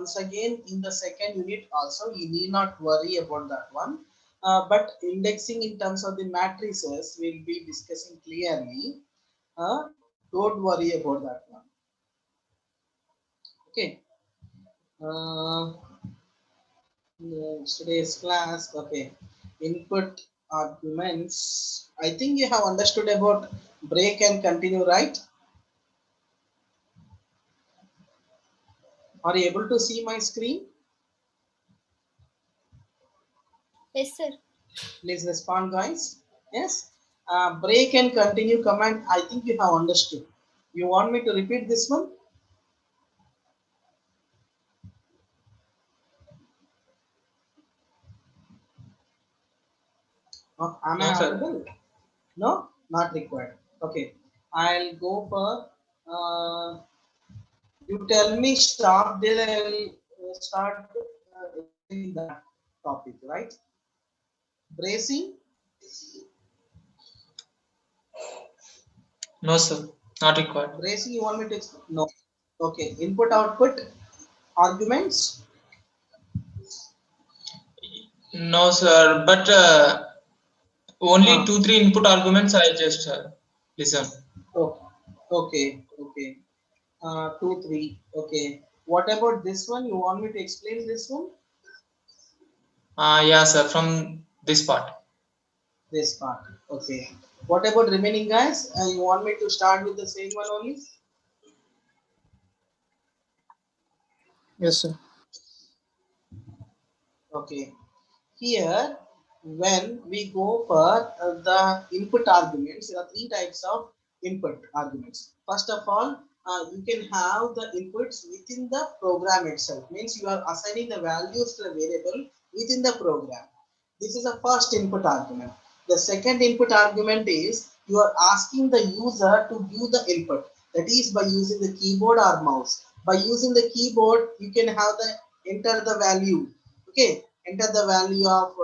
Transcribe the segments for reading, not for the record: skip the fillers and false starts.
once again in the second unit also, you need not worry about that one. But indexing in terms of the matrices we'll be discussing clearly. Don't worry about that one. Okay. Uh, Today's class. Okay. Input arguments. I think you have understood about break and continue, right? Are you able to see my screen? Yes, sir. Please respond, guys. Yes. Break and continue command. I think you have understood. You want me to repeat this one? Am I No, sir. audible? No, not required. Okay. I'll go for. You tell me stop. Then I will start explaining that topic. Right? Bracing. No, sir. Not required. Bracing. You want me to explain? No. Okay. Input output arguments. No, sir. But only Huh. 2, 3 input arguments I just listen. Oh, okay, okay. Two, three. Okay. What about this one? You want me to explain this one? Yeah, sir. From this part. This part. Okay. What about remaining guys? You want me to start with the same one only? Yes, sir. Okay. Here, when we go for the input arguments, there are three types of input arguments. First of all, you can have the inputs within the program itself. Means you are assigning the values to the variable within the program. This is the first input argument. The second input argument is you are asking the user to view the input. That is by using the keyboard or mouse. By using the keyboard, you can have the enter the value. Okay, enter the value of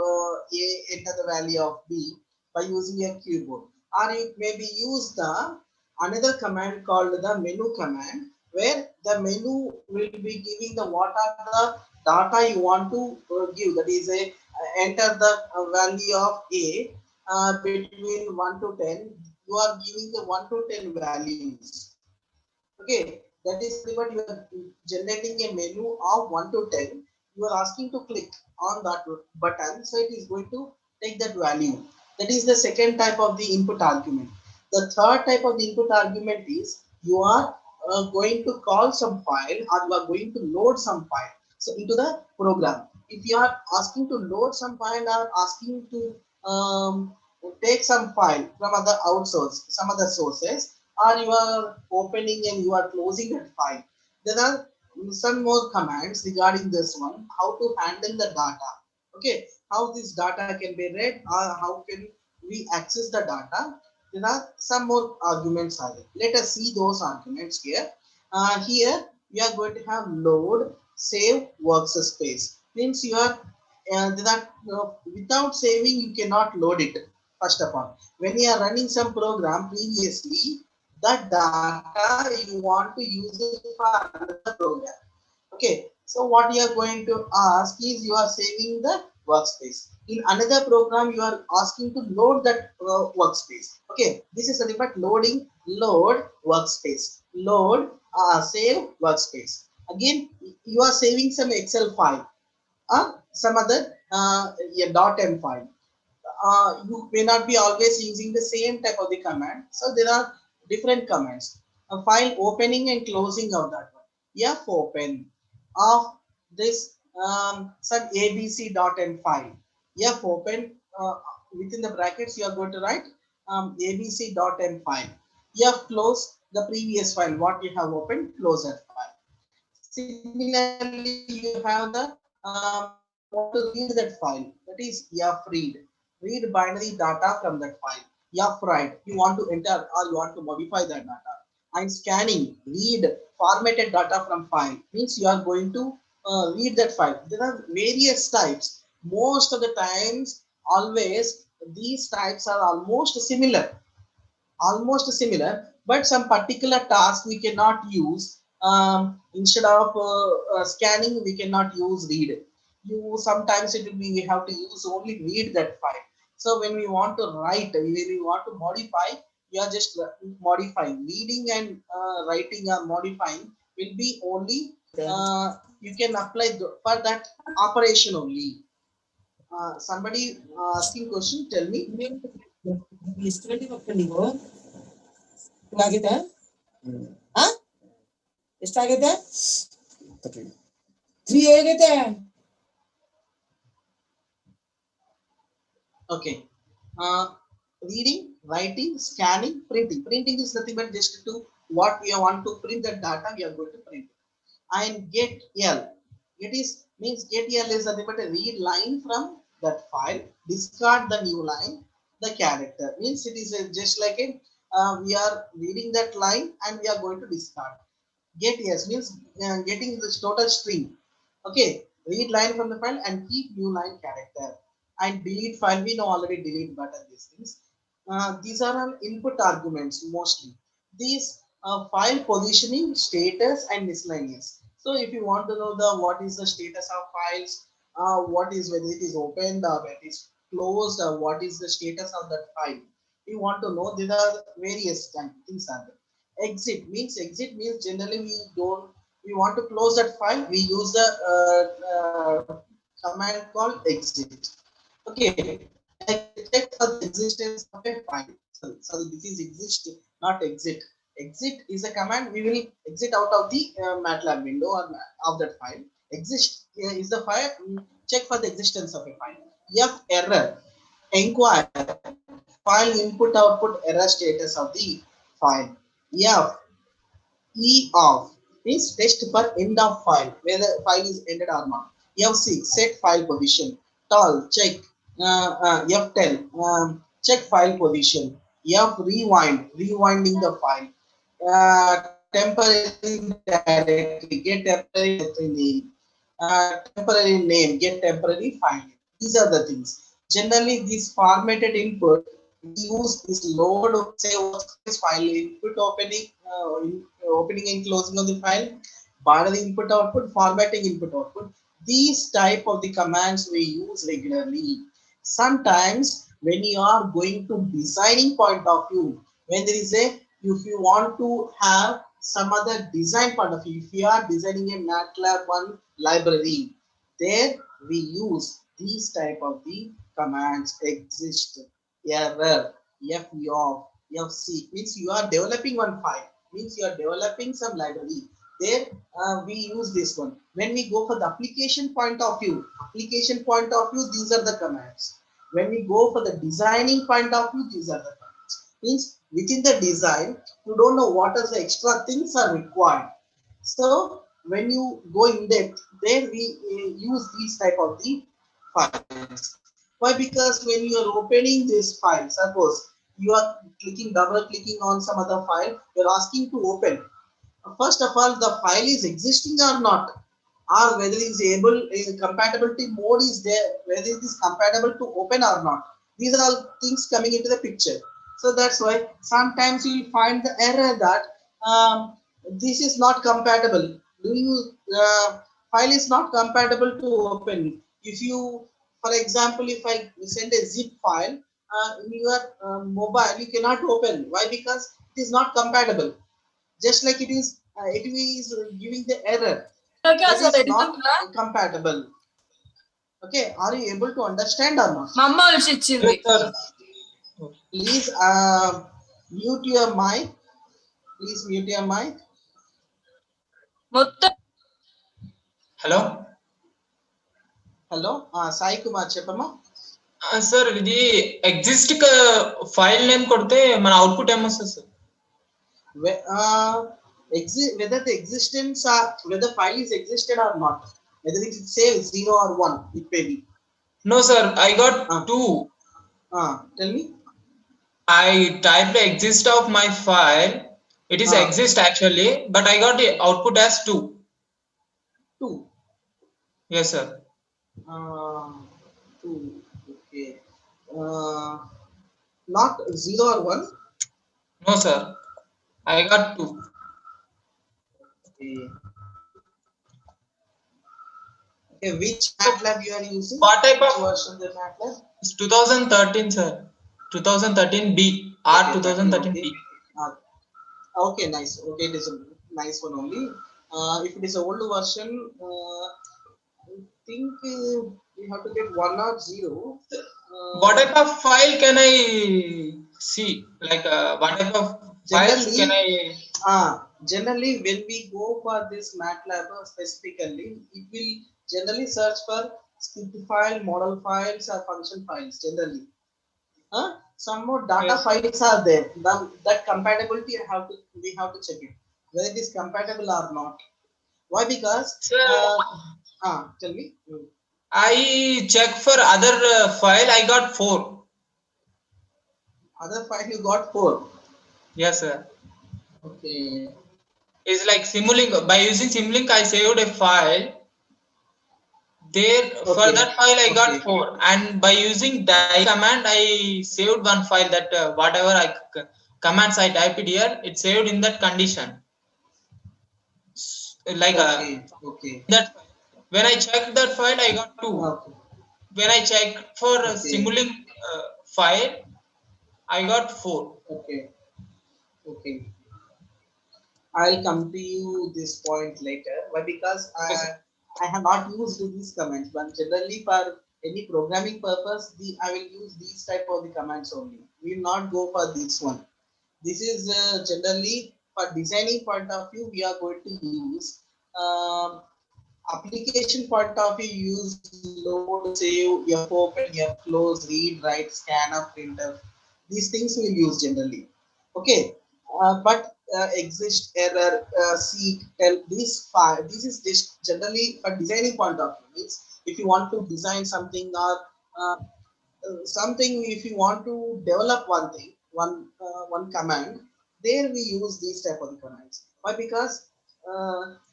A, enter the value of B by using a keyboard. Or you maybe use the another command called the menu command, where the menu will be giving the what are the data you want to give. That is a enter the value of A between 1 to 10. You are giving the 1 to 10 values. Okay, that is nothing but you are generating a menu of 1 to 10. You are asking to click on that button, so it is going to take that value. That is the second type of the input argument. The third type of the input argument is you are going to call some file or you are going to load some file so into the program. If you are asking to load some file or asking to take some file from other outsource, some other sources, or you are opening and you are closing that file. There are some more commands regarding this one, how to handle the data. Okay, how this data can be read or how can we access the data. There are some more arguments are there. Let us see those arguments here. Here we are going to have load, save, workspace. Means you are that without saving you cannot load it. First of all, when you are running some program previously, that data you want to use it for another program. Okay, so what you are going to ask is you are saving the workspace. In another program, you are asking to load that workspace. Okay, this is nothing but loading, load workspace, load, save workspace. Again, you are saving some Excel file, some other .m file. You may not be always using the same type of the command. So there are different commands. A file opening and closing of that one. F open of this some abc.m file. F open within the brackets you are going to write abc.m file. F close the previous file what you have opened, close that file. Similarly, you have the you want to read that file, that is F read. Read binary data from that file. F write, you want to enter or you want to modify that data. And scanning, read formatted data from file, means you are going to read that file. There are various types. Most of the times, always these types are almost similar, but some particular task we cannot use Instead of scanning, we cannot use read. You sometimes it will be we have to use only read that file. So when we want to write, when we want to modify, you are just modifying. Reading and writing or modifying will be only you can apply for that operation only. Somebody asking question, tell me. ಆಗಿದೆ ಎಷ್ಟಾಗಿದೆ 3 ಆಗೈತೆ Okay. Reading, writing, scanning, printing. Printing is nothing but just to what we want to print the data we are going to print. And get L. It is means get L is nothing but a read line from that file, discard the new line, the character. Means it is just like a we are reading that line and we are going to discard. Get yes means getting this total string. Okay, read line from the file and keep new line character. And delete file, we know already delete button these things. These are all input arguments mostly. These file positioning, status, and miscellaneous. So if you want to know the what is the status of files, what is whether it is opened or whether it is closed, or what is the status of that file. You want to know there are various things are there. Exit means generally we want to close that file. We use the command called exit. Okay, check for the existence of a file. So this is exist, not exit. Exit is a command. We will exit out of the MATLAB window or of that file. Exist is the file. Check for the existence of a file. F error, inquire, file input output error status of the file. F E off means test for end of file, whether file is ended or not. F6 set file position. Tall check. F10 check file position. F rewind, rewinding the file. Temporary directory, get temporary directory name. Temporary name, get temporary file name. These are the things. Generally, this formatted input we use is load, say workspace file input opening, opening and closing of the file, bar the input output, formatting input output. These type of the commands we use regularly. Sometimes when you are going to designing point of view, when there is a if you want to have some other design point of view, if you are designing a MATLAB one library, there we use these type of the commands. Exist, error, foff, fc means you are developing one file, means you are developing some library. There we use this one. When we go for the application point of view, these are the commands. When we go for the designing point of view, these are the commands. Means within the design, you don't know what are the extra things are required. So when you go in depth, there we use these type of the files. Why? Because when you are opening this file, suppose you are double clicking on some other file, you're asking to open. First of all, the file is existing or not, or whether it is able, compatibility mode is there, whether it is compatible to open or not. These are all things coming into the picture. So that's why sometimes you will find the error that this is not compatible. File is not compatible to open. If you, for example, if I send a zip file in your mobile, you cannot open. Why? Because it is not compatible. Just like it is giving the error. That is not compatible. Okay, are you able to understand or not? Yes, sir. Please mute your mic. Please mute your mic. Hello. Hello, Sai Kumar చెప్పమ్మా. Sir ఇది exist file name కొడితే మన output ఏమొస్తుంది sir? Whether the existence whether file is existed or not, whether it is say 0 or 1, it may be. No sir, I got two. Tell me. I typed the exist of my file. It is exist actually, but I got the output as 2. 2. Yes sir. 2. Okay. Not 0 or 1. No sir, I got 2. Okay. Okay, which MATLAB you are using? What type Which of version of the MATLAB? it's 2013, sir? 2013 B R Okay, 13. 2013 Okay. B. Okay, nice. Okay, it is a nice one only. If it is a old version, I think we have to get 1 or 0. What type of file can I see? Like what type of files can Generally, I? generally when we go for this MATLAB specifically, it will generally search for script file, model files, or function files. Generally, some more data Yes. files are there. That compatibility we have to check it whether it is compatible or not. Why? Because Sir, tell me. I check for other file. I got 4. Other file you got 4. Yes, sir. Okay. It's like Simulink. By using Simulink, I saved a file. There for Okay. that file I got Okay. 4, and by using die command I saved one file that whatever commands I typed here, it saved in that condition. Like Okay. Okay. that when I checked that file I got 2. Okay. When I checked for a Okay. Simulink file I got 4. Okay. Okay. I'll come to you this point later. Why? Because Okay, sir. I have not used these commands, but generally for any programming purpose, I will use these type of the commands only. We will not go for this one. This is generally for designing point of view. We are going to use application point of view. Use load, save, fopen, close, read, write, scanf, printf. These things we will use generally. Okay, but exist error, seek, tell, this is just generally a designing point of view. Means if you want to design something or something, if you want to develop one thing, one command, there we use these type of commands. Why? Because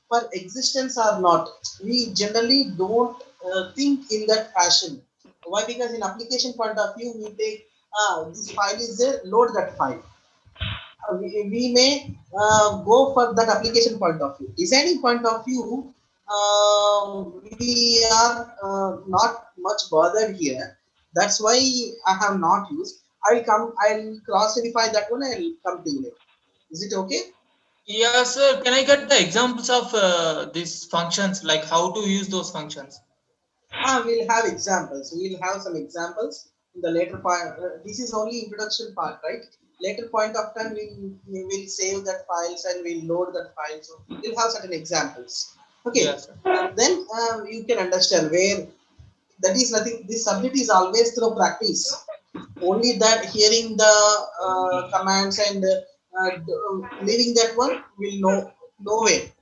for existence or not, we generally don't think in that fashion. Why? Because in application point of view, we take this file is there, load that file. We may go for that application point of view. Designing point of view, we are not much bothered here. That's why I have not used. I'll cross verify that one. I'll come to you later. Is it okay? Yeah, sir. Can I get the examples of these functions, like how to use those functions? We'll have examples. We'll have some examples in the later part. This is only introduction part, right? Later point of time, we will save that files and we'll load that file. So we'll have certain examples. Okay, Yes, sir. then you can understand where that is nothing. This subject is always through practice. Only that hearing the commands and leaving that one will no way.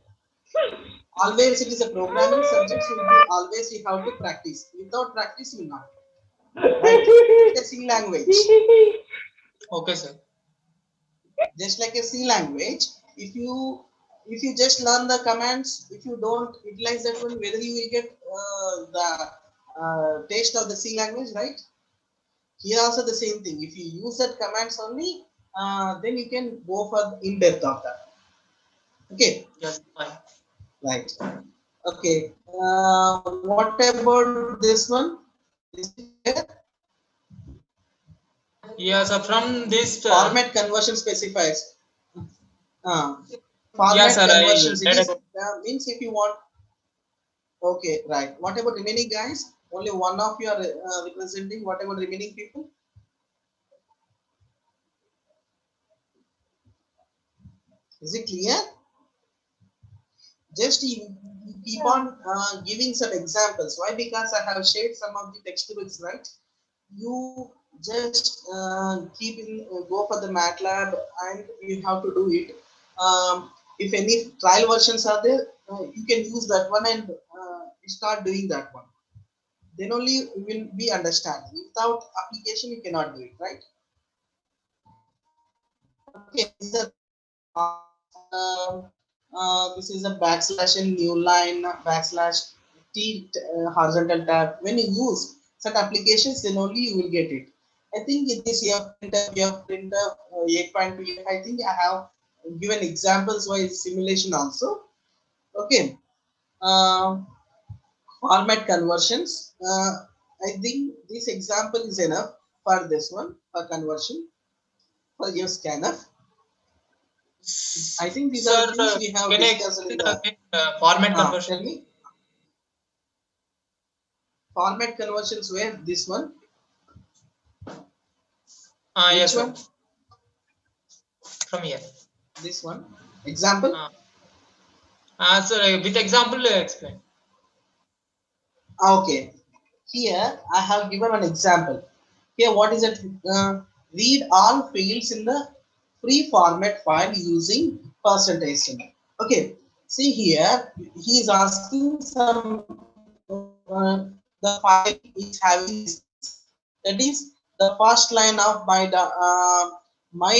Always it is a programming subjects will be always you have to practice. Without practice, you will not. Right? Like a C language. Okay, sir. Just like a C language, if you just learn the commands, if you don't utilize that one, whether you will get the taste of the C language, right? Here also the same thing. If you use that commands only, then you can go for in depth of that. Okay, Yes, fine. right. Okay. What about this one? Is it clear? Yeah, so from this, Format conversion specifiers. Uh, yeah, Format sir, I conversions. It read is about. means if you want. Okay, right. What about remaining guys? Only one of you are representing. What about remaining people? Is it clear? Just you keep Yeah. on giving some examples. Why? Because I have shared some of the textbooks, right? You just keep in go for the MATLAB and you have to do it. If any trial versions are there, you can use that one and start doing that one. Then only you will be understanding. Without application, you cannot do it, right? Okay, this is this is a backslash in new line backslash t horizontal tab. When you use such applications, then only you will get it. I think it is F printer 8.2. I think I have given examples by simulation also. Okay. Format conversions. I think this example is enough for this one for conversion for your scanf. I think these are Sir, the things we have can I discussed in explain the. again format conversion? Tell me. Format conversions where this one. Yes, Which sir. one? From here. This one. Example. Sir, with example, explain. Okay. Here I have given an example. Here, what is it? Read all fields in the free format file using percentage symbol. Okay. See here, he is asking some. The file is having these things. That is the first line of my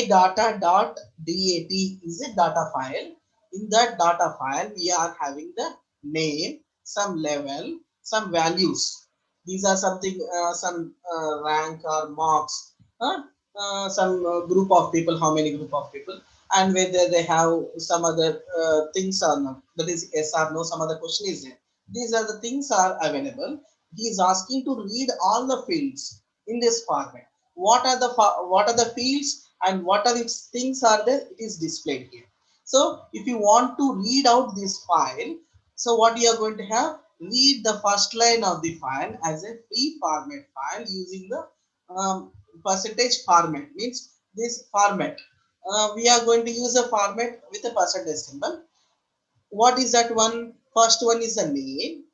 data.dat is a data file. In that data file, we are having the name, some level, some values. These are something, some rank or marks, some group of people, how many group of people, and whether they have some other things or not. That is yes or no. Some other question is there. These are the things are available. He is asking to read all the fields in this format. What are the fields and what are its things are there? It is displayed here. So if you want to read out this file, so what you are going to have, read the first line of the file as a free format file using the percentage format, means this format. We are going to use a format with a percentage symbol. What is that one? First one is a name.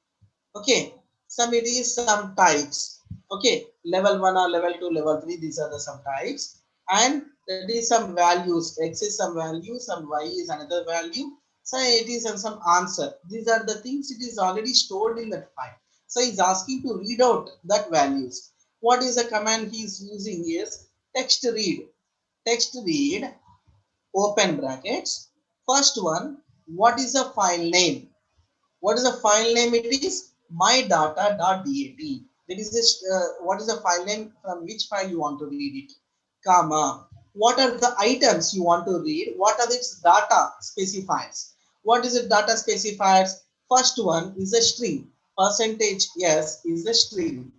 Okay, some it is some types. Okay, level 1 or level 2, level 3, these are the some types, and that is some values. X is some value, some Y is another value, so it is some answer. These are the things it is already stored in that file. So he's asking to read out that values. What is the command he is using is text read. Text read, open brackets. First one, what is the file name? What is the file name? It is mydata.dat. That is this, what is the file name, from which file you want to read it, comma. What are the items you want to read? What are its data specifiers? What is the data specifiers? First one is a string. Percentage yes is a string.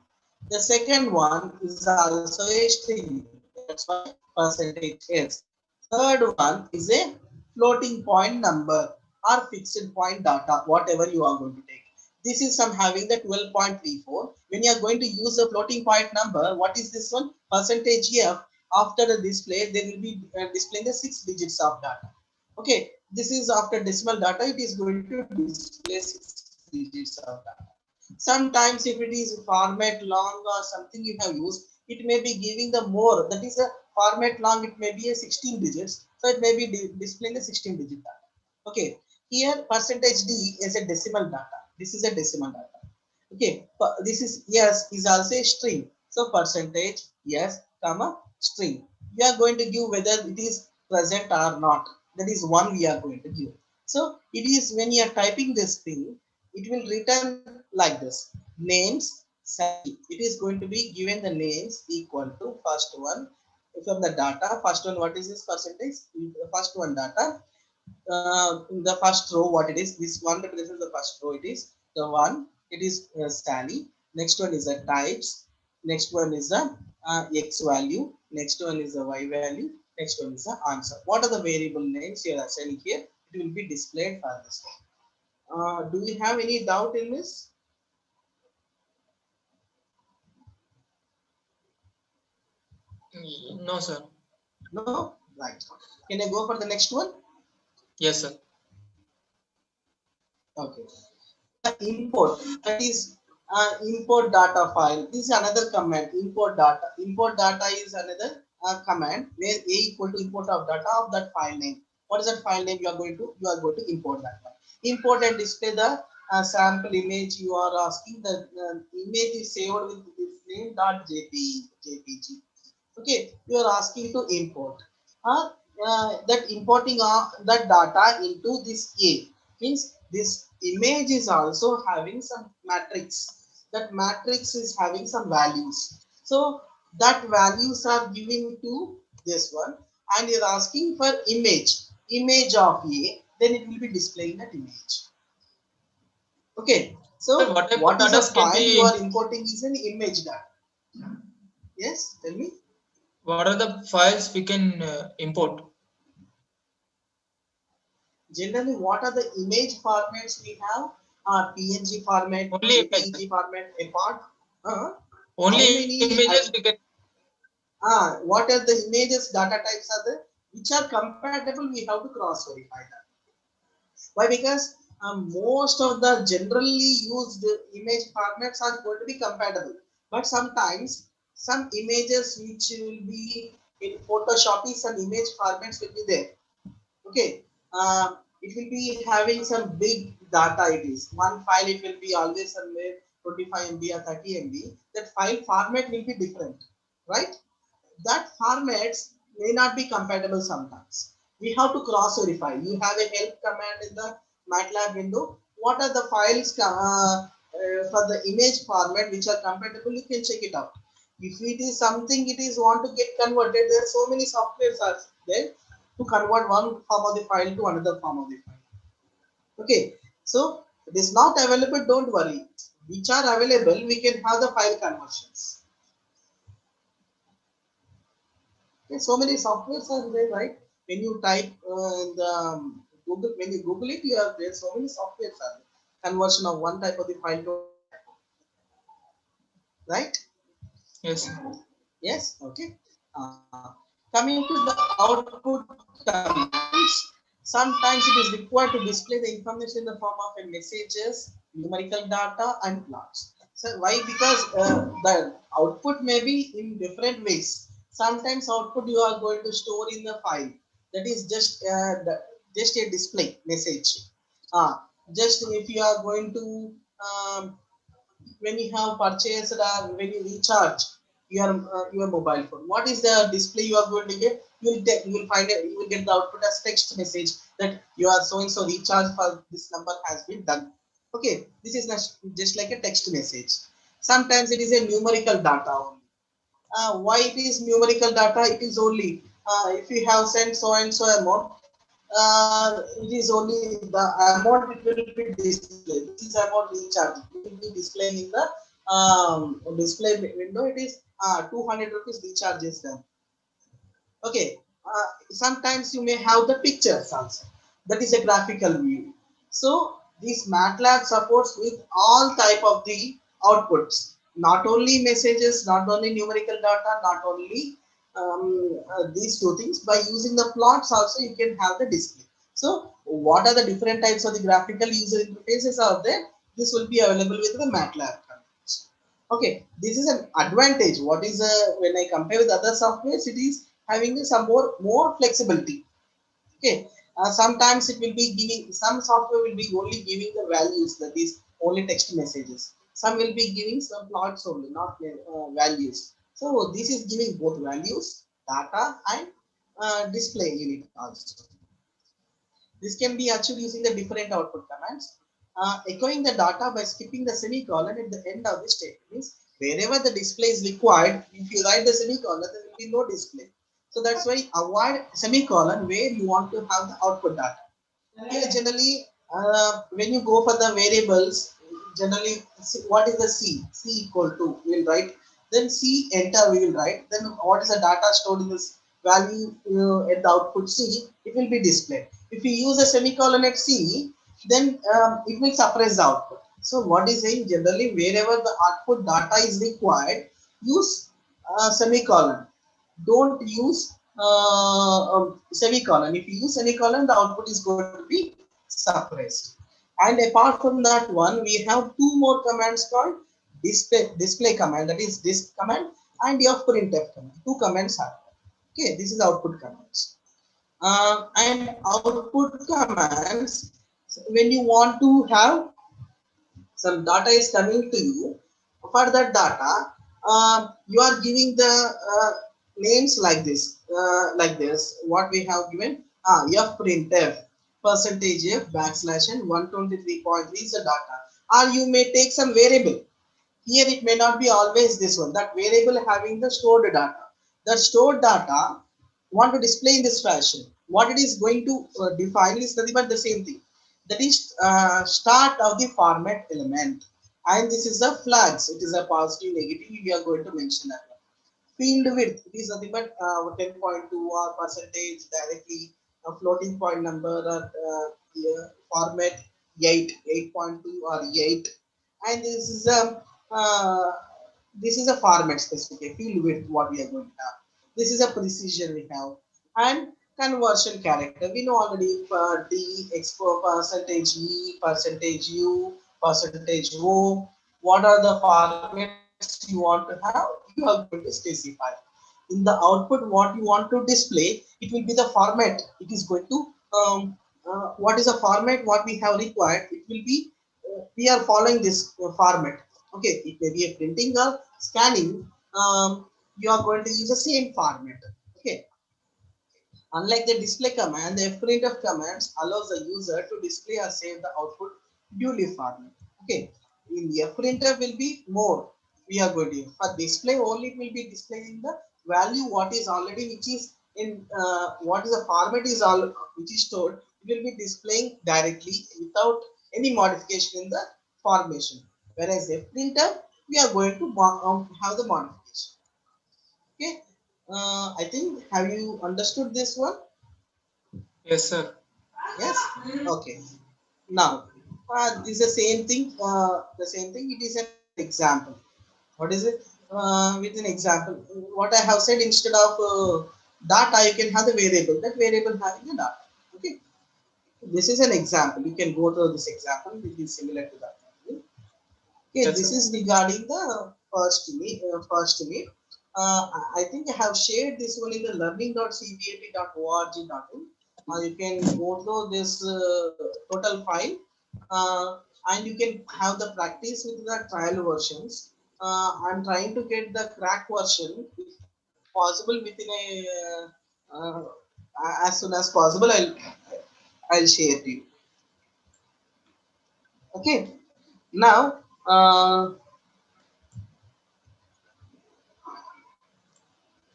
The second one is also a string. That's why percentage yes. Third one is a floating point number or fixed point data, whatever you are going to take. This is some having the 12.34. When you are going to use a floating point number, what is this one? Percentage F. After the display, they will be displaying the 6 digits of data. Okay, this is after decimal data, it is going to display 6 digits of data. Sometimes if it is format long or something you have used, it may be giving the more, that is a format long, it may be a 16 digits, so it may be displaying the 16 digit data. Okay, here percentage D is a decimal data. This is a decimal data. Okay, this is yes is also a string. So percentage yes comma string. We are going to give whether it is present or not. That is one we are going to give. So it is when you are typing this thing, it will return like this. Names Sally. It is going to be given the names equal to first one from the data. First one, what is this percentage? The first one data, in the first row, what it is, this one represents the first row, it is the one, it is Sally. Next one is the types. Next one is the X value. Next one is the Y value. Next one is the answer. What are the variable names you are assigning here? It will be displayed for this one. Do you have any doubt in this? No, sir. No? Right. Can I go for the next one? Yes, sir. Okay. The import, that is import data file. This is another command. Import data. Import data is another command where a equal to import of data of that file name. What is that file name? You are going to import that one. Import and display the sample image. You are asking the image is saved with this name dot jpg. Okay, you are asking to import. That importing that data into this A means this image is also having some matrix. That matrix is having some values. So that values are given to this one, and you're asking for image of A, then it will be displaying that image. Okay, so Sir, what type what of is a data can file you be? are importing is an image data. Yes, tell me. What are the files we can import? Generally, what are the image formats we have? PNG format, Only images. JPEG format, apart. How Only many? images we can. What are the images data types are there? Which are compatible? We have to cross verify that. Why? Because most of the generally used image formats are going to be compatible, but sometimes some images which will be in Photoshop, some image formats will be there. Okay, it will be having some big data. It is one file. It will be always somewhere 25 MB or 30 MB. That file format will be different, right? That formats may not be compatible sometimes. We have to cross verify. You have a help command in the MATLAB window. What are the files for the image format which are compatible? You can check it out. If it is something it is want to get converted, there are so many softwares are there to convert one form of the file to another form of the file. Okay, so it is not available. Don't worry. Which are available, we can have the file conversions. Okay, so many softwares are there, right? When you type in the Google, when you Google it, you have there so many softwares are there. Conversion of one type of the file to right? Yes. Yes, okay. Coming to the output commands, sometimes it is required to display the information in the form of a messages, numerical data, and plots. So why? Because the output may be in different ways. Sometimes output you are going to store in the file. That is just a display message. Just if you are going to when you have purchased or when you recharge your mobile phone, what is the display you are going to get? You will find it. You will get the output as text message that you are so and so recharge for this number has been done. Okay, this is just like a text message. Sometimes it is a numerical data only. Why it is numerical data? It is only if you have sent so and so amount, it is only the amount it will be displayed. This is amount recharge. It will be displaying in the display window. It is 200 rupees recharge is done. Okay. Sometimes you may have the pictures also. That is a graphical view. So this MATLAB supports with all type of the outputs. Not only messages, not only numerical data, not only these two things. By using the plots also you can have the display. So what are the different types of the graphical user interfaces are there? This will be available with the MATLAB. Okay, this is an advantage. What is when I compare with other softwares, it is having some more flexibility. Okay, sometimes it will be giving some software will be only giving the values, that is only text messages. Some will be giving some plots only, not values. So this is giving both values, data, and display unit also. This can be achieved using the different output commands. Echoing the data by skipping the semicolon at the end of the statement means wherever the display is required, if you write the semicolon, there will be no display. So that's why avoid semicolon where you want to have the output data. Here generally, when you go for the variables, generally what is the C? C equal to we will write. Then C enter we will write. Then what is the data stored in this value at the output C? It will be displayed. If you use a semicolon at C, then it will suppress the output. So what is saying generally wherever the output data is required, use semicolon. Don't use semicolon. If you use semicolon, the output is going to be suppressed. And apart from that one, we have two more commands called display command, that is disk command, and fprintf command. Two commands are okay. This is output commands. And output commands, when you want to have some data is coming to you, for that data you are giving the names like this what we have given fprintf percentage f backslash and 123.3 is the data, or you may take some variable. Here it may not be always this one, that variable having the stored data. That stored data want to display in this fashion. What it is going to define is nothing but the same thing. that is start of the format element, and this is the flags. It is a positive, negative. We are going to mention that one. Field width, it is nothing but 10.2 or percentage directly, a floating point number or yeah, format 8.2 or 8, and uh, this is a format specific field width what we are going to have. This is a precision we have, and conversion character. We know already D, expo, percentage E, percentage U, percentage O. What are the formats you want to have? You are going to specify. In the output, what you want to display, it will be the format. It is going to what is the format what we have required. It will be we are following this format. Okay, it may be a printing or scanning. You are going to use the same format. Okay, unlike the display command, the fprintf commands allows the user to display or save the output duly format. Okay, in the fprintf will be more. We are going to use for display only. It will be displaying the value what is already which is in what is the format is all which is stored. It will be displaying directly without any modification in the formation. Whereas fprintf we are going to have the modification. Okay, I think have you understood this one? Yes, sir. Yes. Okay. Now, this is the same thing. The same thing. It is an example. What is it? With an example, what I have said instead of data, you can have the variable. That variable having the data. Okay. This is an example. You can go through this example. It is similar to that. Okay. Yes, This sir. is regarding the first unit. First unit. I think I have shared this one in the learning.cbat.org.in. You can go through this total file, uh, and you can have the practice with the trial versions. I'm trying to get the crack version if possible within a as soon as possible. I'll share to you. Okay. Now,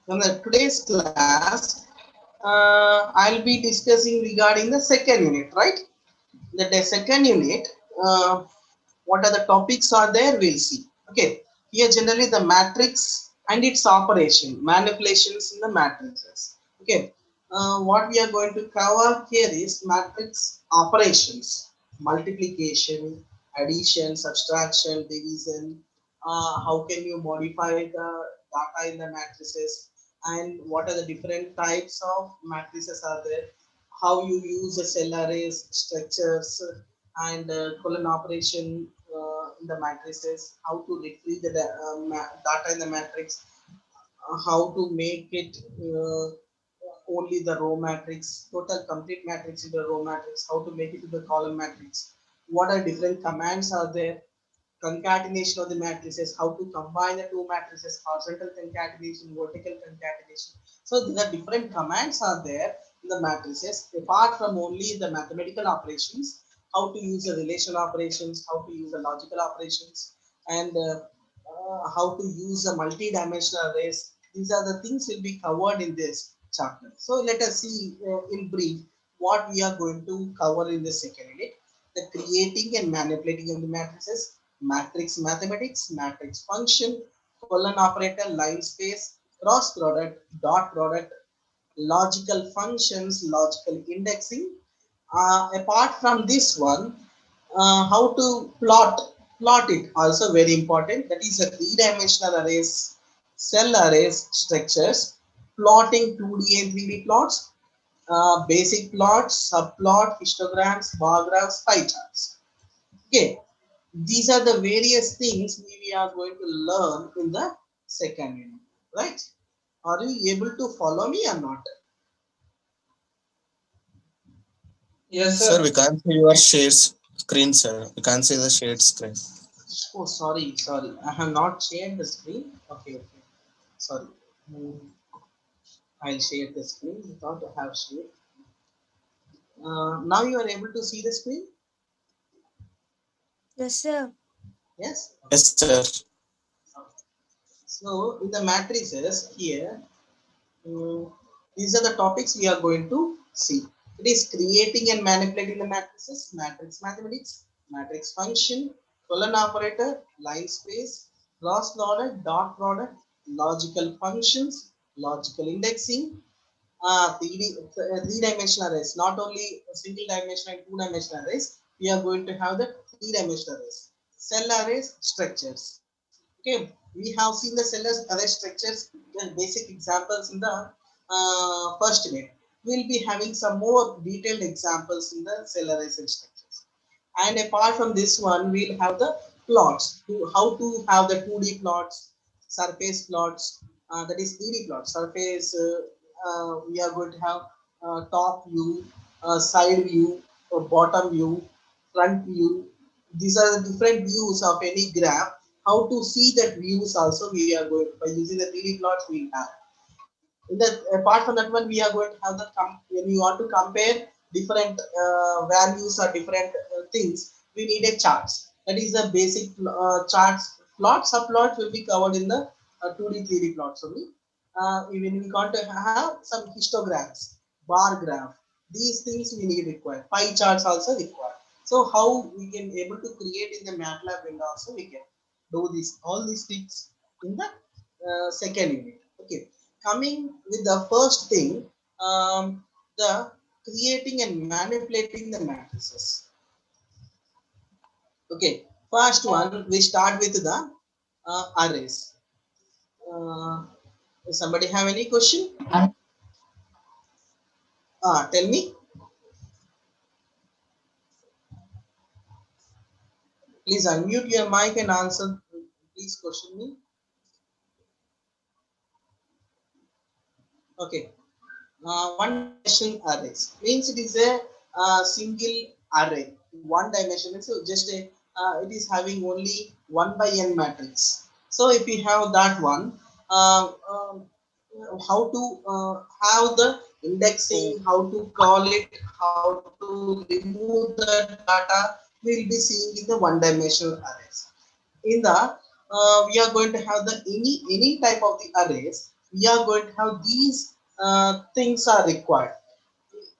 from the today's class, I'll be discussing regarding the second unit, right? The second unit, what are the topics are there, we'll see. Okay, here generally the matrix and its operation, manipulations in the matrices. Okay, what we are going to cover here is matrix operations, multiplication, addition, subtraction, division. How can you modify the data in the matrices, and what are the different types of matrices are there, how you use the cell arrays, structures, and colon operation in the matrices, how to retrieve the data in the matrix, how to make it only the row matrix, total complete matrix into the row matrix, how to make it to the column matrix, what are different commands are there, concatenation of the matrices, how to combine the two matrices, horizontal concatenation, vertical concatenation. So these are different commands are there in the matrices. Apart from only the mathematical operations, how to use the relational operations, how to use the logical operations, and how to use a multi-dimensional arrays. These are the things will be covered in this chapter. So let us see in brief what we are going to cover in the second unit. The creating and manipulating of the matrices, matrix mathematics, matrix function, colon operator, line space, cross product, dot product, logical functions, logical indexing. Apart from this one, how to plot it also very important. That is a three-dimensional arrays, cell arrays structures, plotting 2D and 3D plots, basic plots, subplot, histograms, bar graphs, pie charts. Okay, these are the various things we are going to learn in the second unit, right? Are you able to follow me or not? Yes, Sir, sir. we can't see your shared screen, sir. We can't see the shared screen. Oh, sorry. I have not shared the screen. Okay. Sorry. Hmm, I'll share the screen. I thought I have shared. Now you are able to see the screen? Yes, sir. Yes? Yes, sir. So, in the matrices here, mm, these are the topics we are going to see. It is creating and manipulating the matrices, matrix mathematics, matrix function, colon operator, line space, cross product, dot product, logical functions, logical indexing, 3D, 3 dimensional arrays, not only a single dimensional and 2 dimensional arrays, we are going to have the 3 dimensional arrays, cell arrays, structures. Okay, we have seen the cell array structures, the basic examples in the first unit. We'll be having some more detailed examples in the cell arrays and structures. And apart from this one, we'll have the plots, how to have the 2D plots, surface plots, that is 3D plots. Surface, we are going to have top view, side view, or bottom view, front view. These are the different views of any graph. How to see that views also we are going by using the 3D plots we have. In the apart from that one, we are going to have the when you want to compare different values or different things, we need a charts. That is the basic charts. Plots, subplots will be covered in the 2D, 3D plots only. Even we want to have some histograms, bar graph. These things we need required. Pie charts also required. So how we can able to create in the MATLAB window also we can do this all these things in the second unit. Okay, coming with the first thing, the creating and manipulating the matrices. Okay, first one we start with the arrays. Does somebody have any question? Tell me. Please unmute your mic and answer. Please question me. Okay. One dimensional arrays means it is a single array. One dimension is just a it is having only 1 by n matrix. So if we have that one, how to have the indexing, how to call it, how to remove the data, we'll be seeing in the one dimensional arrays. In the we are going to have the any type of the arrays, we are going to have these things are required.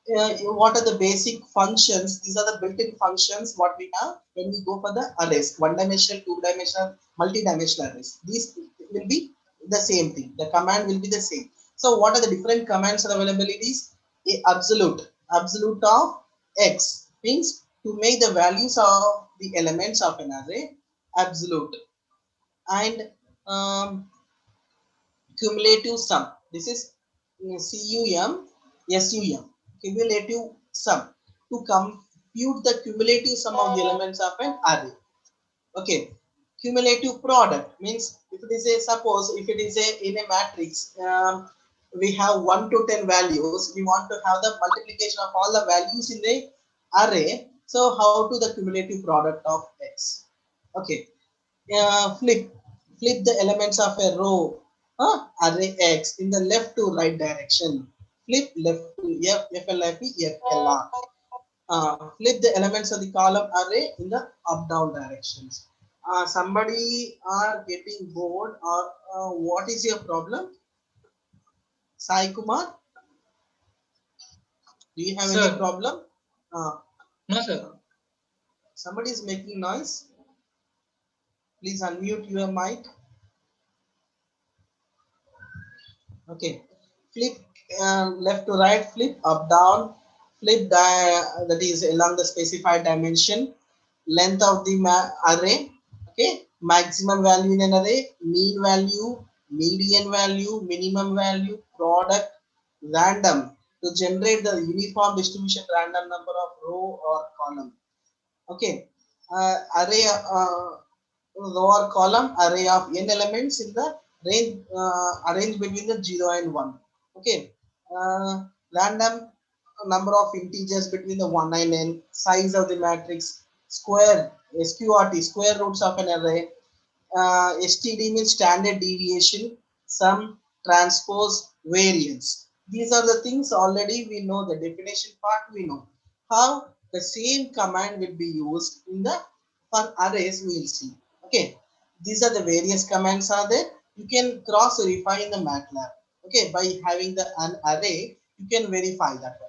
What are the basic functions? These are the built-in functions what we have when we go for the arrays, one dimensional, two dimensional, multi-dimensional arrays. These will be the same thing. The command will be the same. So what are the different commands and availabilities? Absolute of x means to make the values of the elements of an array absolute, and cumulative sum. This is CUM, cumulative sum, to compute the cumulative sum of the elements of an array. Okay, cumulative product means if it is a, suppose if it is a in a matrix, we have 1 to 10 values, we want to have the multiplication of all the values in the array. So how to the cumulative product of x? Okay, flip the elements of a row, array x, in the left to right direction. Flip left to f, flip flr. Flip the elements of the column array in the up down directions. Somebody are getting bored, or what is your problem? Sai Kumar, do you have any Sir, problem? no, sir. Somebody is making noise. Please unmute your mic. Okay, flip left to right, flip up down, flip that is along the specified dimension, length of the array. Okay, maximum value in an array, mean value, median value, minimum value, product, random, to generate the uniform distribution random number of row or column. Okay, array row or column, array of n elements in the range arranged between the 0 and 1. Okay, random number of integers between the 1 and n, size of the matrix, square, SQRT, square roots of an array, STD means standard deviation, sum, transpose, variance. These are the things already we know, the definition part we know. How the same command will be used in the for arrays we will see. Okay, these are the various commands are there. You can cross verify in the MATLAB. Okay, by having the an array, you can verify that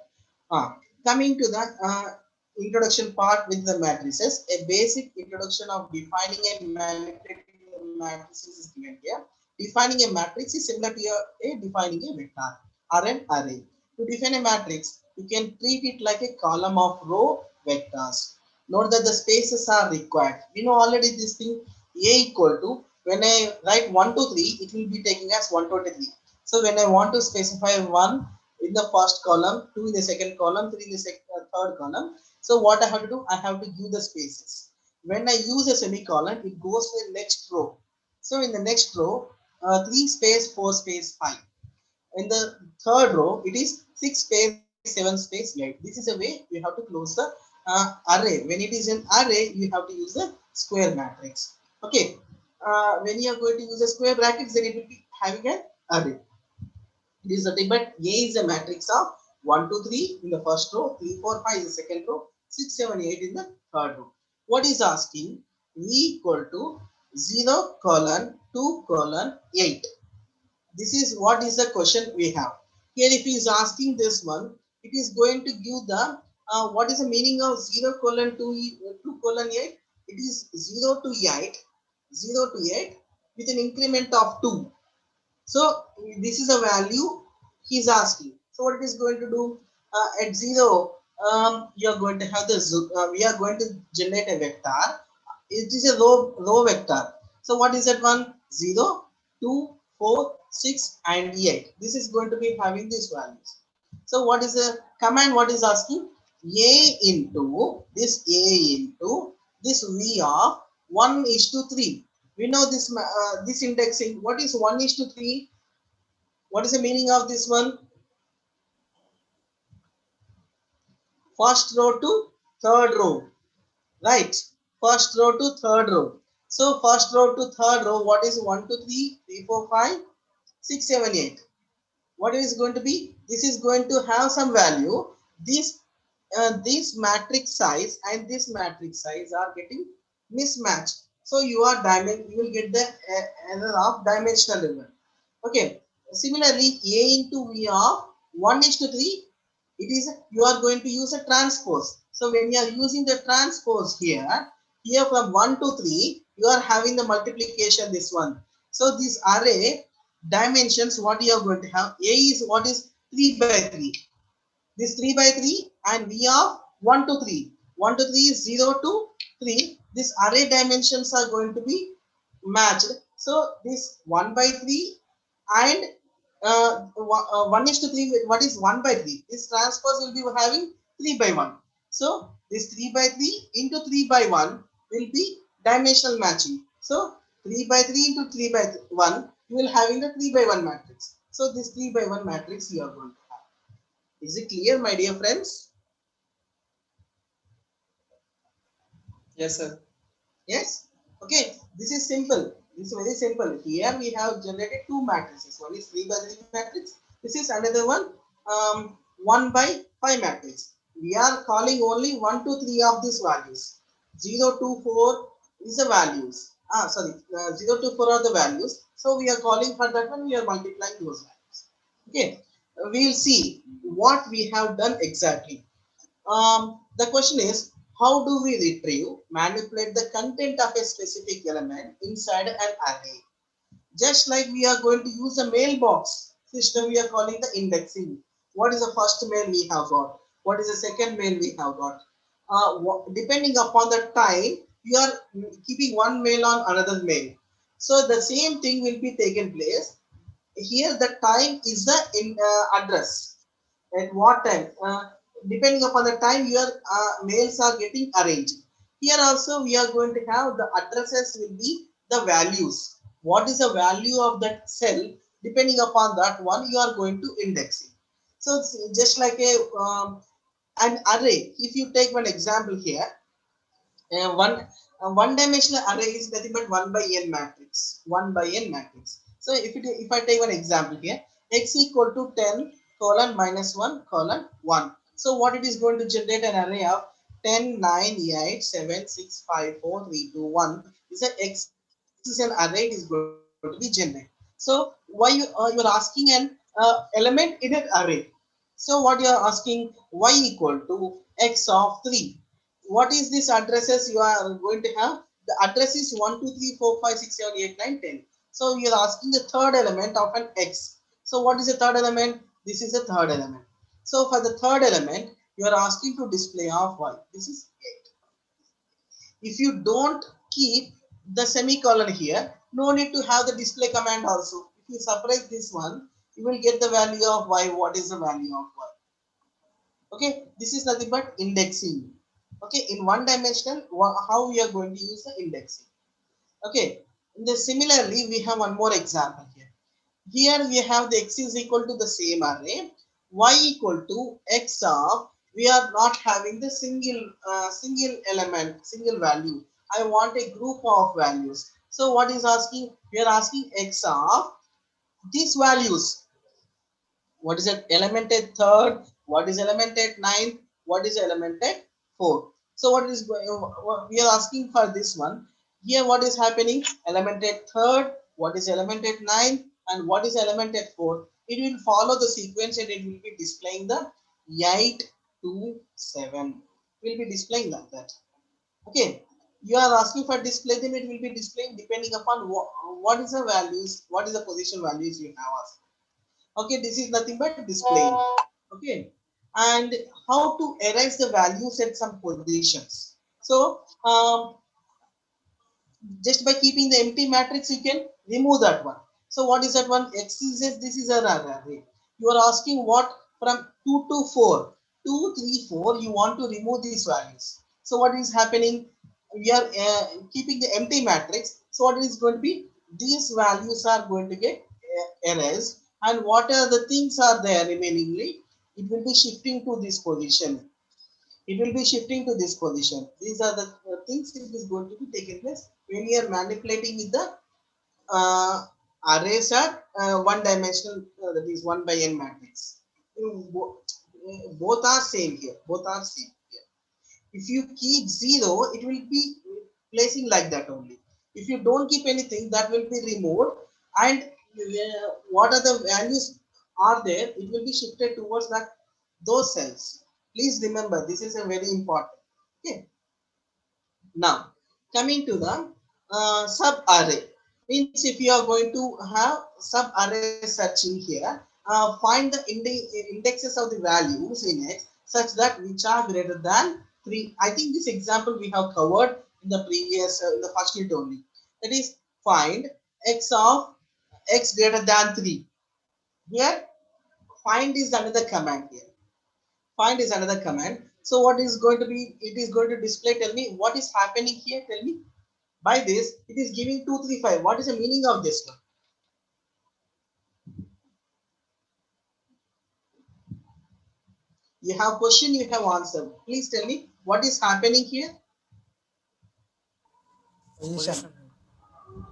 one. Coming to the introduction part with the matrices, a basic introduction of defining a manipulating matrices is given here. Defining a matrix is similar to defining a vector or an array. To define a matrix, you can treat it like a column of row vectors. Note that the spaces are required. We know already this thing A equal to, when I write 1 to 3, it will be taking as 1 to 3. So when I want to specify 1 in the first column, 2 in the second column, 3 in the third column. So what I have to do, I have to give the spaces. When I use a semicolon, it goes to the next row. So in the next row, 3 space, 4 space, 5. In the third row, it is 6 space, 7 space, 8. This is a way you have to close the array. When it is an array, you have to use the square matrix. Okay. When you are going to use a square brackets, then it will be having an array. It is nothing but A is a matrix of 1, 2, 3 in the first row, 3, 4, 5 in the second row, 6, 7, 8 in the third row. What is asking? V equal to 0 colon 2 colon 8. This is what is the question we have. Here if he is asking this one, it is going to give the, what is the meaning of 0 colon 2 colon 8? It is 0 to 8, 0 to 8 with an increment of 2. So this is a value he is asking. So what it is going to do at 0, you are going to have this. We are going to generate a vector. It is a row vector. So what is that one? 0, 2, 4, 6, and 8. This is going to be having these values. So what is the command? What is asking? A into this V of 1:3. We know this indexing. What is 1:3? What is the meaning of this one? First row to third row, right? First row to third row. So first row to third row, what is 1, 2, 3, 3, 4, 5, 6, 7, 8? What is going to be? This is going to have some value. This matrix size and this matrix size are getting mismatched. So you will get the error of dimensional error. Okay. Similarly, A into V of 1:3, it is you are going to use a transpose. So when you are using the transpose here from 1 to 3, you are having the multiplication this one. So this array dimensions, what you are going to have, A is what is 3 by 3. This 3 by 3 and V of 1 to 3. 1 to 3 is 0 to 3. This array dimensions are going to be matched. So this 1 by 3 and 1:3. What is 1 by 3? This transpose will be having 3 by 1. So this 3 by 3 into 3 by 1 will be dimensional matching. So 3 by 3 into 3 by 1, you will having the 3 by 1 matrix. So this 3 by 1 matrix you are going to have. Is it clear, my dear friends? Yes, sir. Yes. Okay. This is simple. This is very simple. Here we have generated two matrices. One is 3 by 3 matrix. This is another one, 1 by 5 matrix. We are calling only 1 to 3 of these values. 0 to 4 is the values. 0 to 4 are the values. So we are calling for that one. We are multiplying those values. Okay. We will see what we have done exactly. The question is, how do we manipulate the content of a specific element inside an array? Just like we are going to use a mailbox system, we are calling the indexing. What is the first mail we have got? What is the second mail we have got? Depending upon the time, you are keeping one mail on another mail. So the same thing will be taken place. Here the time is the address. At what time? Depending upon the time your mails are getting arranged. Here also we are going to have the addresses will be the values. What is the value of that cell? Depending upon that one, you are going to index it. So it's just like an array. If you take one example here, one dimensional array is nothing but 1 by n matrix. 1 by n matrix. So if I take one example here, x equal to 10 colon minus 1 colon 1. So what it is going to generate an array of 10, 9, 8, 7, 6, 5, 4, 3, 2, 1. Is an x is an array, it is going to be generated. So why you are asking an element in an array? So what you are asking, y equal to x of 3. What is this addresses you are going to have? The address is 1, 2, 3, 4, 5, 6, 7, 8, 9, 10. So you are asking the third element of an x. So what is the third element? This is the third element. So for the third element, you are asking to display of y. This is 8. If you don't keep the semicolon here, no need to have the display command also. If you separate this one, you will get the value of y. What is the value of y? Okay, this is nothing but indexing. Okay, in one dimensional, how we are going to use the indexing. Okay, similarly, we have one more example here. Here we have the x is equal to the same array, y equal to x of, we are not having the single element, single value. I want a group of values. So what is asking? We are asking x of these values. What is it? Element at third, what is element at ninth, what is element at fourth. So what is going, we are asking for this one. Here what is happening? Element at third, what is element at ninth, and what is element at fourth. It will follow the sequence and it will be displaying the 8 to 7. Will be displaying like that. Okay. You are asking for display, then it will be displaying depending upon what is the values, what is the position values you have asked. Okay, this is nothing but displaying. Okay, and how to erase the values at some positions. So just by keeping the empty matrix, you can remove that one. So what is that one? X is this is an array. You are asking what from 2 to 4, 2, 3, 4. You want to remove these values. So what is happening? We are keeping the empty matrix. So what is going to be? These values are going to get erased, and what are the things are there remainingly? It will be shifting to this position. It will be shifting to this position. These are the things it is going to be taken place when you are manipulating with the arrays are one dimensional, that is 1 by n matrix. Both are same here. Both are same here. If you keep 0, it will be placing like that only. If you don't keep anything, that will be removed, and what are the values are there, it will be shifted towards that those cells. Please remember, this is a very important. Okay. Now, coming to the sub array, means if you are going to have sub array searching here, find the indexes of the values in X such that which are greater than 3. I think this example we have covered in the previous, in the first unit only. That is, find X of X greater than 3. Here, find is another command here. Find is another command. So what is going to be? It is going to display. Tell me what is happening here. Tell me. By this, it is giving 2, 3, 5. What is the meaning of this one? You have question, you have answer. Please tell me what is happening here. Position.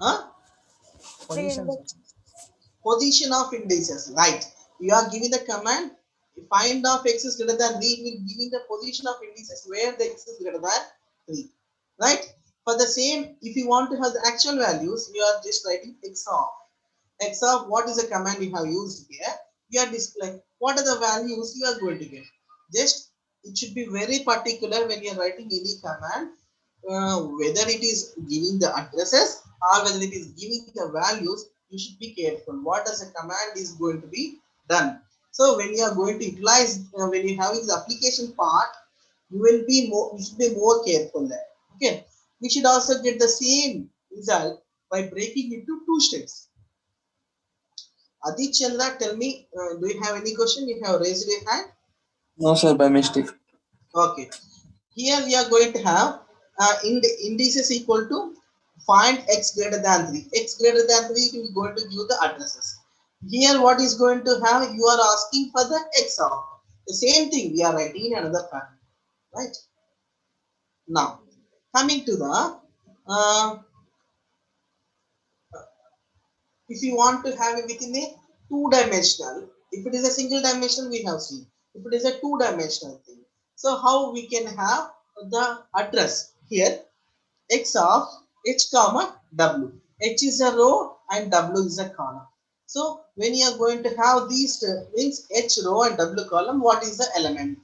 Huh? Position. Position of indices. Right. You are giving the command find of x is greater than 3. It will giving the position of indices where the x is greater than 3. Right. For the same, if you want to have the actual values, you are just writing x of. X of what is the command you have used here? You are displaying what are the values you are going to get. Just it should be very particular when you are writing any command, whether it is giving the addresses or whether it is giving the values. You should be careful. What does a command is going to be done? So when you are going to utilize, when you are having the application part, you will be more. You should be more careful there. Okay. We should also get the same result by breaking into 2 steps. Adit Chandra, tell me, do you have any question? You have raised your hand. No, sir, by mistake. Okay. Here we are going to have indices equal to find x greater than 3. X greater than 3 is going to give the addresses. Here what is going to have? You are asking for the x of. The same thing we are writing in another pattern. Right. Now, coming to the if you want to have it within a 2-dimensional, if it is a single dimensional, we have seen. If it is a 2-dimensional thing, so how we can have the address here, x of h comma w. H is a row and w is a column. So when you are going to have these means H row and W column, what is the element?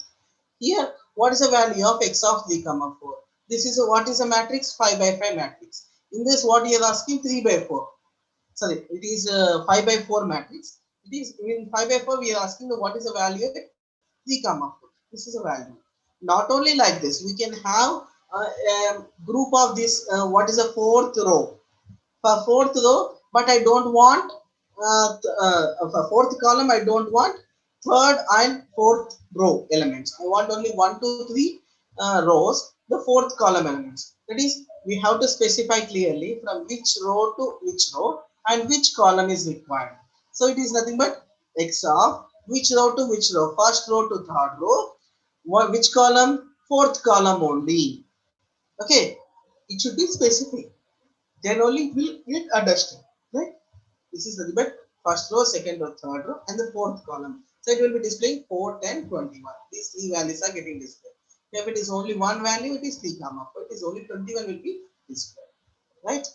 Here, what is the value of x of 3 comma 4? This is what is a matrix? 5 by 5 matrix. In this, what you are asking? 3 by 4. Sorry, it is 5 by 4 matrix. It is in 5 by 4, we are asking the what is the value at 3 comma 4. This is a value. Not only like this, we can have a group of this, what is the fourth row? For fourth row, but I don't want for fourth column, I don't want third and fourth row elements. I want only 1, 2, 3 rows, the fourth column elements. That is, we have to specify clearly from which row to which row and which column is required. So it is nothing but x of which row to which row, first row to third row, which column, fourth column only. Okay, it should be specific, then only will get understand, right? This is the bit first row, second row, third row, and the fourth column. So it will be displaying 4, 10, 21. These three values are getting displayed. If it is only one value, it is 3 comma 4. If it is only 21, will be displayed, right?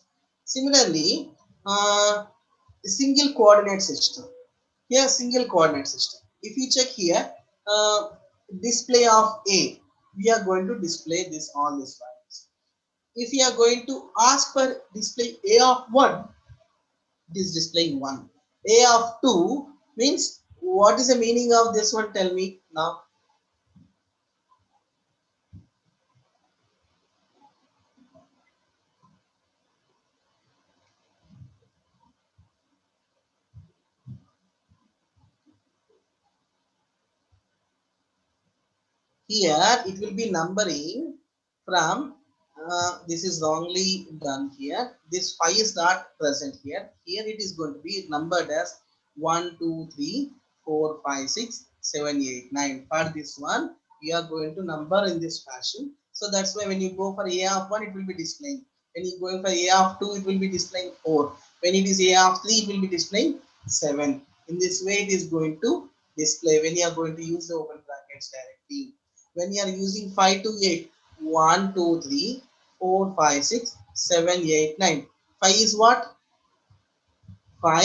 Similarly, single coordinate system. Here, single coordinate system. If you check here, display of A, we are going to display this all these values. If you are going to ask for display A of 1, it is displaying 1. A of 2 means, what is the meaning of this one? Tell me now. Here it will be numbering from, this is wrongly done here. This 5 is not present here. Here it is going to be numbered as 1, 2, 3, 4, 5, 6, 7, 8, 9. For this one, we are going to number in this fashion. So that's why when you go for A of 1, it will be displaying. When you go for A of 2, it will be displaying 4. When it is A of 3, it will be displaying 7. In this way, it is going to display when you are going to use the open brackets directly. When you are using 5 to 8, 1, 2, 3, 4, 5, 6, 7, 8, 9. 5 is what? 5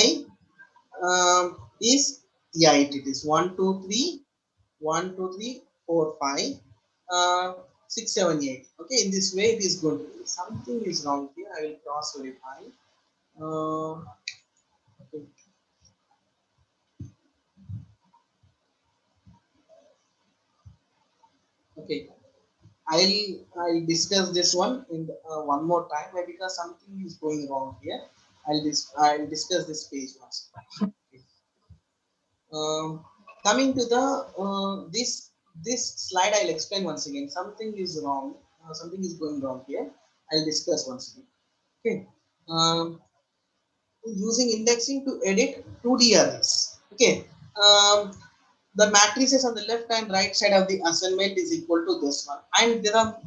is 8. It is 1, 2, 3, 1, 2, 3, 4, 5, 6, 7, 8. Okay, in this way it is good. Something is wrong here. I will cross verify. Okay. Okay. I'll discuss this one in one more time because something is going wrong here. I'll discuss this page once. Okay. Coming to the this slide, I'll explain once again. Something is wrong. Something is going wrong here. I'll discuss once again. Okay. Using indexing to edit 2D arrays. Okay. The matrices on the left and right side of the assignment is equal to this one, and there are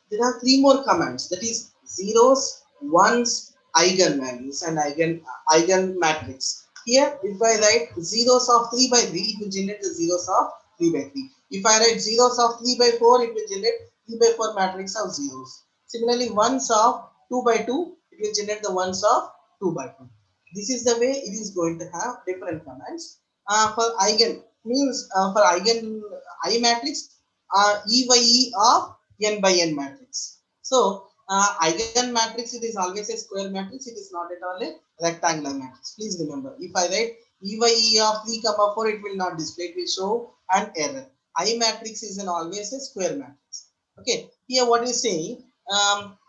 there are three more commands, that is zeros, ones, eigenvalues, and eigen matrix. Here, if I write zeros of 3 by 3, it will generate the zeros of 3 by 3. If I write zeros of 3 by 4, it will generate 3 by 4 matrix of zeros. Similarly, ones of 2 by 2, it will generate the ones of 2 by 2. This is the way it is going to have different commands. For eigen means for eigen I matrix, E by E of n by n matrix. So eigen matrix, it is always a square matrix. It is not at all a rectangular matrix. Please remember, if I write E by E of 3 comma 4, it will not display. It will show an error. I matrix is an always a square matrix. Okay. Here what is saying?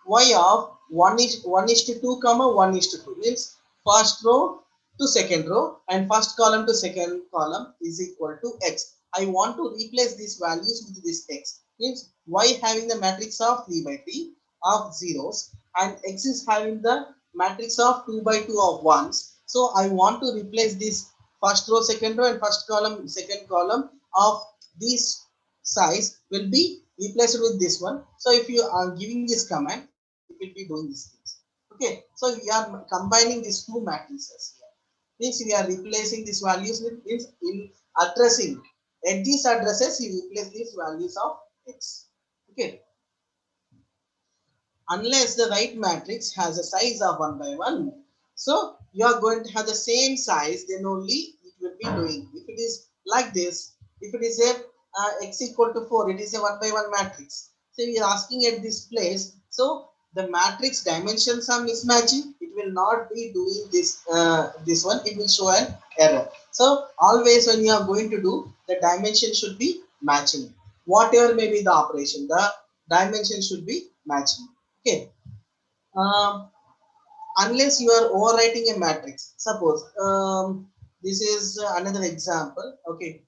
Y of 1 is to 2 comma 1 is to 2 means first row to second row and first column to second column is equal to x. I want to replace these values with this x. Means y having the matrix of 3 by 3 of zeros and x is having the matrix of 2 by 2 of ones. So I want to replace this first row, second row, and first column, second column of this size will be replaced with this one. So if you are giving this command, it will be doing these things. Okay, so we are combining these two matrices here. Means we are replacing these values with means in addressing at these addresses you replace these values of x. Okay, unless the right matrix has a size of 1 by 1, So you are going to have the same size, then only it will be doing. If it is like this, if it is a x equal to 4, it is a 1 by 1 matrix. So we are asking at this place. So the matrix dimensions are mismatching. It will not be doing this one. It will show an error. So always when you are going to do, the dimension should be matching. Whatever may be the operation, the dimension should be matching. Okay. Um, Unless you are overwriting a matrix. Suppose this is another example. Okay,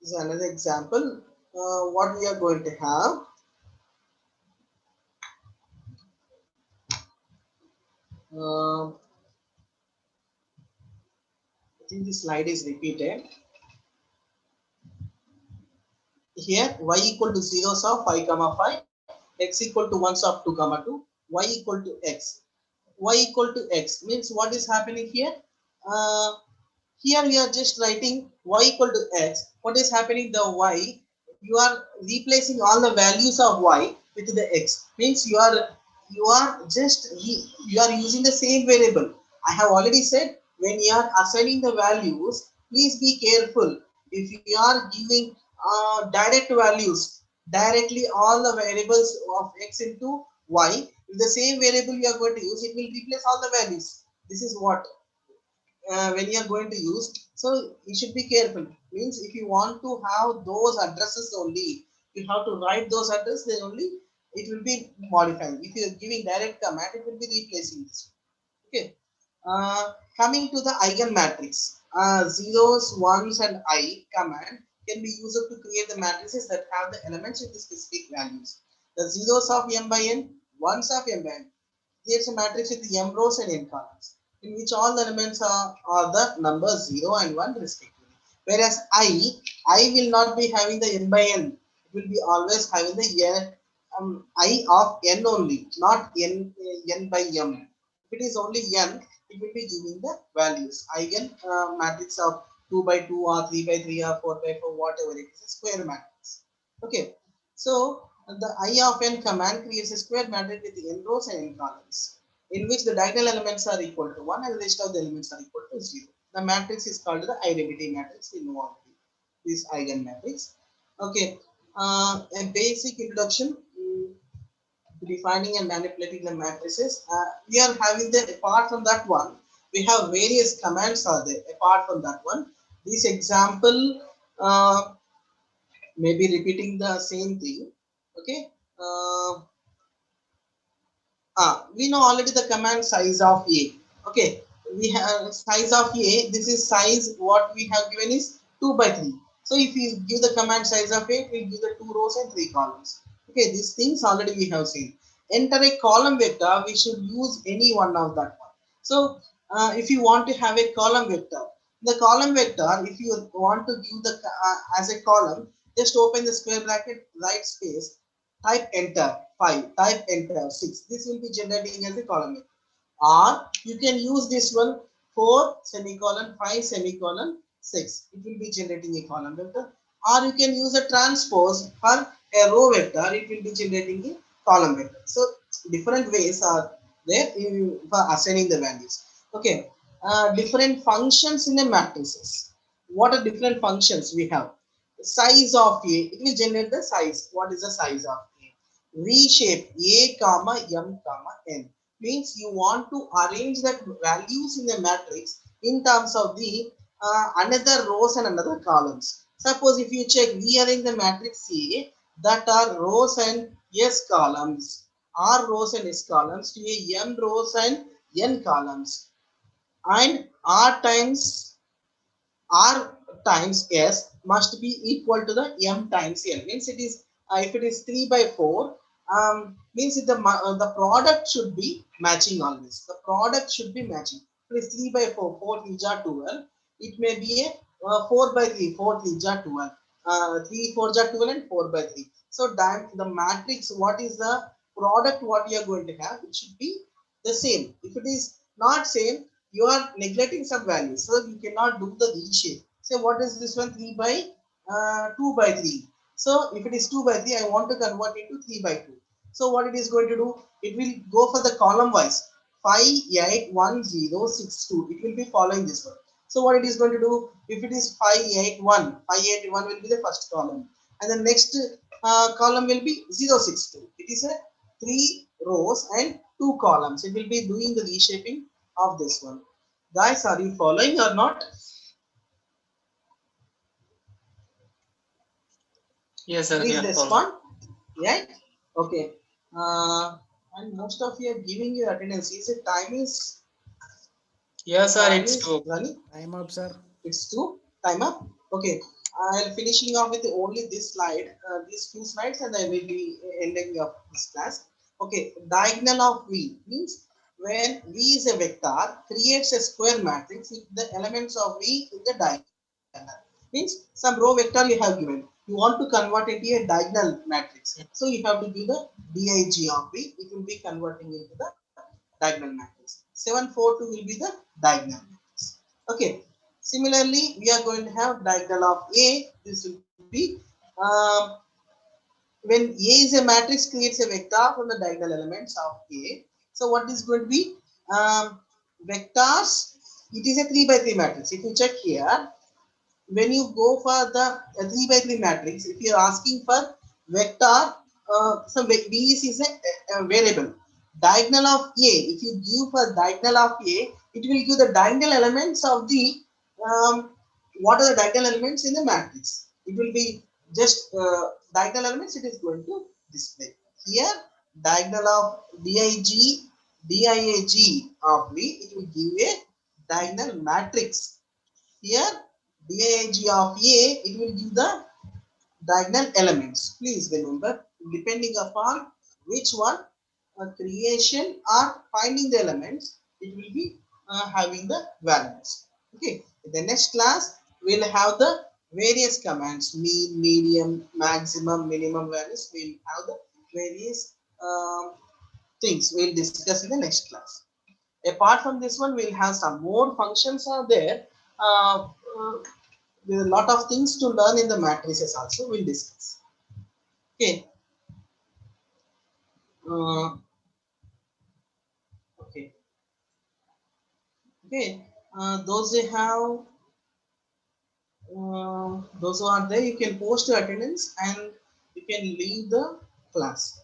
this is another example. What we are going to have. Um I think the slide is repeated. Here y equal to zeros of 5 comma 5, x equal to ones of 2 comma 2, y equal to x. Y equal to x means what is happening here? Uh, Here we are just writing y equal to x. What is happening? The y, you are replacing all the values of y with the x. Means you are using the same variable. I have already said when you are assigning the values, please be careful. If you are giving direct values, directly all the variables of x into y, with the same variable you are going to use, it will replace all the values. This is what when you are going to use. So you should be careful. Means if you want to have those addresses only, you have to write those addresses, then only it will be modifying. If you are giving direct command, it will be replacing this. Okay. Coming to the eigen matrix, zeros, ones and I command can be used to create the matrices that have the elements with the specific values. The zeros of m by n, ones of m by n creates a matrix with m rows and n columns, in which all the elements are the numbers 0 and 1 respectively. Whereas I will not be having the n by n. It will be always having the I of n only, not n by m. If it is only n, it will be giving the values. Eigen matrix of 2 by 2 or 3 by 3 or 4 by 4, whatever it is, a square matrix. Okay. So the I of n command creates a square matrix with n rows and n columns, in which the diagonal elements are equal to 1 and the rest of the elements are equal to 0. The matrix is called the identity matrix. We know already this eigen matrix. Okay. A basic introduction to defining and manipulating the matrices. We are having the, apart from that one, we have various commands are there. Apart from that one, this example may be repeating the same thing. Okay. We know already the command size of A. Okay, we have size of A. This is size. What we have given is 2 by 3. So if you give the command size of A, it will give the 2 rows and 3 columns. Okay, these things already we have seen. Enter a column vector. We should use any one of that one. So if you want to have a column vector, the column vector, if you want to give the as a column, just open the square bracket, right space, type enter 5, type enter 6. This will be generating as a column vector. Or you can use this one, 4 semicolon 5 semicolon 6. It will be generating a column vector. Or you can use a transpose for a row vector. It will be generating a column vector. So different ways are there for assigning the values. Okay. Different functions in the matrices. What are different functions we have? Size of A, it will generate the size. What is the size of A? Reshape A comma m comma n means you want to arrange that values in the matrix in terms of the another rows and another columns. Suppose if you check, rearrange the matrix A that are rows and s columns, r rows and s columns to a m rows and n columns, and r times r times s must be equal to the m times n. Means it is if it is 3 by 4, means the product should be matching always. The product should be matching. If it is 3 by 4, 4 3 are 12. It may be a 4 by 3, 4 3 are 12. 3 4 are 12 and 4 by 3. So the matrix, what is the product what you are going to have? It should be the same. If it is not same, you are neglecting some values, so you cannot do the reshape. Say what is this one? 3 by 2 by 3. So if it is 2 by 3, I want to convert it to 3 by 2. So what it is going to do, it will go for the column wise. 581062. It will be following this one. So what it is going to do, if it is 581 will be the first column, and the next column will be 062. It is a 3 rows and 2 columns. It will be doing the reshaping of this one. Guys, are you following or not? Yes, sir. Please Yeah, respond. Right? Okay. And most of you are giving your attendance. Is it time is yes, sir. time It's is true. running? Time up, sir. It's two. Time up. Okay. I'll finishing off with only this slide, these two slides, and I will be ending up this class. Okay. Diagonal of V means when V is a vector, creates a square matrix if the elements of V in the diagonal. Means some row vector you have given. You want to convert into a diagonal matrix. So you have to give the dig of V. It will be converting into the diagonal matrix. 742 will be the diagonal matrix. Okay. Similarly, we are going to have diagonal of A. This will be um, when A is a matrix, creates a vector from the diagonal elements of A. So what is going to be vectors? It is a 3 by 3 matrix. If you check here, when you go for the 3 by 3 matrix, if you are asking for vector, so V is a variable. Diagonal of A, if you give for diagonal of A, it will give the diagonal elements of the, what are the diagonal elements in the matrix. It will be just diagonal elements, it is going to display. Here, diagonal of DIAG of V, it will give a diagonal matrix. Here, DIG of A, it will give the diagonal elements. Please remember, depending upon which one creation or finding the elements, it will be having the values. Okay, in the next class, we'll have the various commands, mean, medium, maximum, minimum values. We'll have the various things we'll discuss in the next class. Apart from this one, we'll have some more functions are there. There are a lot of things to learn in the matrices also. We'll discuss. Okay. Uh, okay. Okay. Those they have, those who are there, you can post your attendance and you can leave the class.